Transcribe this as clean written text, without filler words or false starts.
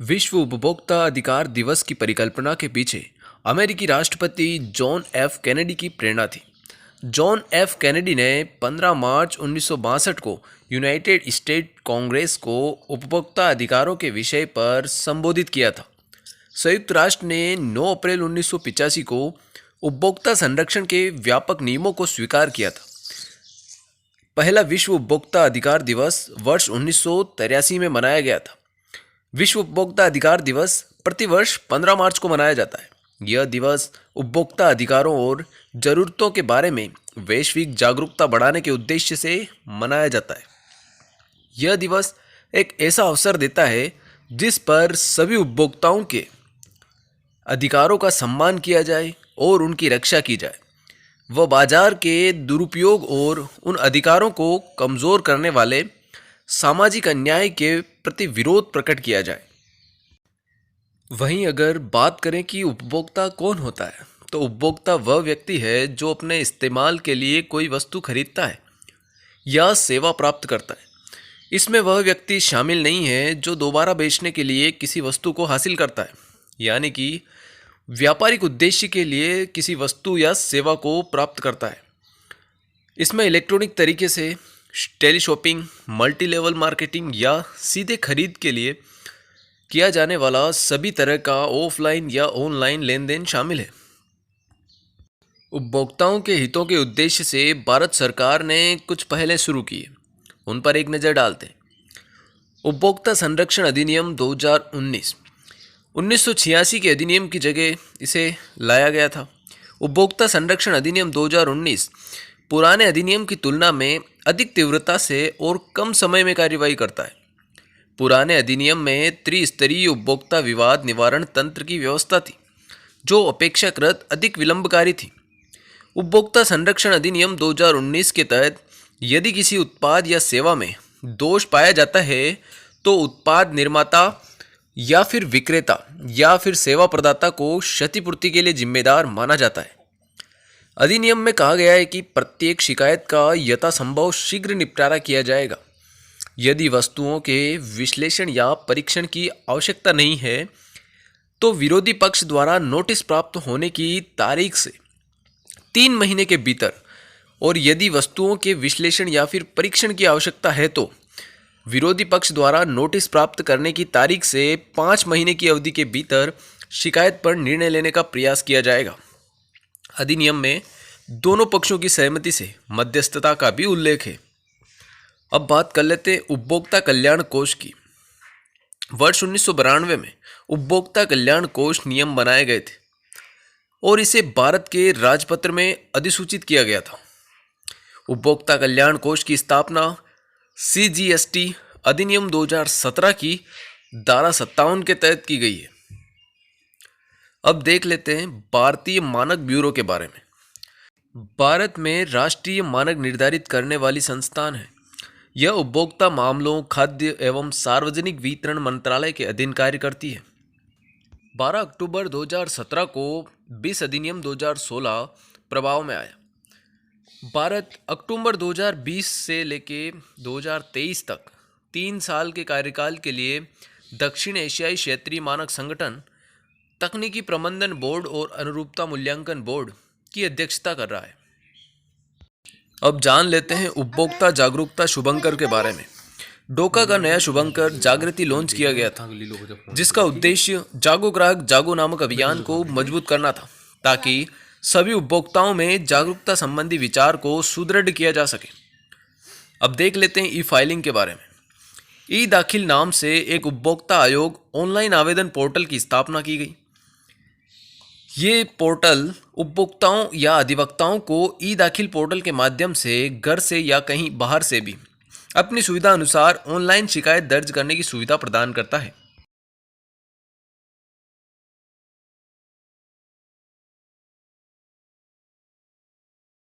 विश्व उपभोक्ता अधिकार दिवस की परिकल्पना के पीछे अमेरिकी राष्ट्रपति जॉन एफ कैनेडी की प्रेरणा थी। जॉन एफ कैनेडी ने 15 मार्च 1962 को यूनाइटेड स्टेट कांग्रेस को उपभोक्ता अधिकारों के विषय पर संबोधित किया था। संयुक्त राष्ट्र ने 9 अप्रैल 1985 को उपभोक्ता संरक्षण के व्यापक नियमों को स्वीकार किया था। पहला विश्व उपभोक्ता अधिकार दिवस वर्ष 1983 में मनाया गया था। विश्व उपभोक्ता अधिकार दिवस प्रतिवर्ष 15 मार्च को मनाया जाता है। यह दिवस उपभोक्ता अधिकारों और जरूरतों के बारे में वैश्विक जागरूकता बढ़ाने के उद्देश्य से मनाया जाता है। यह दिवस एक ऐसा अवसर देता है जिस पर सभी उपभोक्ताओं के अधिकारों का सम्मान किया जाए और उनकी रक्षा की जाए। वह बाजार के दुरुपयोग और उन अधिकारों को कमज़ोर करने वाले सामाजिक अन्याय के प्रति विरोध प्रकट किया जाए। वहीं अगर बात करें कि उपभोक्ता कौन होता है, तो उपभोक्ता वह व्यक्ति है जो अपने इस्तेमाल के लिए कोई वस्तु खरीदता है या सेवा प्राप्त करता है। इसमें वह व्यक्ति शामिल नहीं है जो दोबारा बेचने के लिए किसी वस्तु को हासिल करता है, यानी कि व्यापारिक उद्देश्य के लिए किसी वस्तु या सेवा को प्राप्त करता है। इसमें इलेक्ट्रॉनिक तरीके से teleshopping, multi level marketing या सीधे खरीद के लिए किया जाने वाला सभी तरह का ऑफलाइन या ऑनलाइन लेन देन शामिल है। उपभोक्ताओं के हितों के उद्देश्य से भारत सरकार ने कुछ पहले शुरू किए, उन पर एक नज़र डालते हैं। उपभोक्ता संरक्षण अधिनियम 2019 1986 के अधिनियम की जगह इसे लाया गया था। उपभोक्ता संरक्षण अधिनियम 2019 पुराने अधिनियम की तुलना में अधिक तीव्रता से और कम समय में कार्रवाई करता है। पुराने अधिनियम में त्रिस्तरीय उपभोक्ता विवाद निवारण तंत्र की व्यवस्था थी, जो अपेक्षाकृत अधिक विलंबकारी थी। उपभोक्ता संरक्षण अधिनियम 2019 के तहत यदि किसी उत्पाद या सेवा में दोष पाया जाता है तो उत्पाद निर्माता या फिर विक्रेता या फिर सेवा प्रदाता को क्षतिपूर्ति के लिए जिम्मेदार माना जाता है। अधिनियम में कहा गया है कि प्रत्येक शिकायत का यथासंभव शीघ्र निपटारा किया जाएगा। यदि वस्तुओं के विश्लेषण या परीक्षण की आवश्यकता नहीं है तो विरोधी पक्ष द्वारा नोटिस प्राप्त होने की तारीख से 3 महीने के भीतर, और यदि वस्तुओं के विश्लेषण या फिर परीक्षण की आवश्यकता है तो विरोधी पक्ष द्वारा नोटिस प्राप्त करने की तारीख से 5 महीने की अवधि के भीतर शिकायत पर निर्णय लेने का प्रयास किया जाएगा। अधिनियम में दोनों पक्षों की सहमति से मध्यस्थता का भी उल्लेख है। अब बात कर लेते हैं उपभोक्ता कल्याण कोष की। वर्ष 1992 में उपभोक्ता कल्याण कोष नियम बनाए गए थे और इसे भारत के राजपत्र में अधिसूचित किया गया था। उपभोक्ता कल्याण कोष की स्थापना CGST अधिनियम 2017 की धारा 57 के तहत की गई है। अब देख लेते हैं भारतीय मानक ब्यूरो के बारे में। भारत में राष्ट्रीय मानक निर्धारित करने वाली संस्थान है। यह उपभोक्ता मामलों, खाद्य एवं सार्वजनिक वितरण मंत्रालय के अधीन कार्य करती है। 12 अक्टूबर 2017 को 20 अधिनियम 2016 प्रभाव में आया। भारत अक्टूबर 2020 से लेके 2023 तक 3 साल के कार्यकाल के लिए दक्षिण एशियाई क्षेत्रीय मानक संगठन, तकनीकी प्रबंधन बोर्ड और अनुरूपता मूल्यांकन बोर्ड की अध्यक्षता कर रहा है। अब जान लेते हैं उपभोक्ता जागरूकता शुभंकर के बारे में। डोका का नया शुभंकर जागृति लॉन्च किया गया था, जिसका उद्देश्य जागो ग्राहक जागो नामक अभियान को मजबूत करना था, ताकि सभी उपभोक्ताओं में जागरूकता संबंधी विचार को सुदृढ़ किया जा सके। अब देख लेते हैं ई फाइलिंग के बारे में। ई दाखिल नाम से एक उपभोक्ता आयोग ऑनलाइन आवेदन पोर्टल की स्थापना की गई। ये पोर्टल उपभोक्ताओं या अधिवक्ताओं को ई दाखिल पोर्टल के माध्यम से घर से या कहीं बाहर से भी अपनी सुविधा अनुसार ऑनलाइन शिकायत दर्ज करने की सुविधा प्रदान करता है।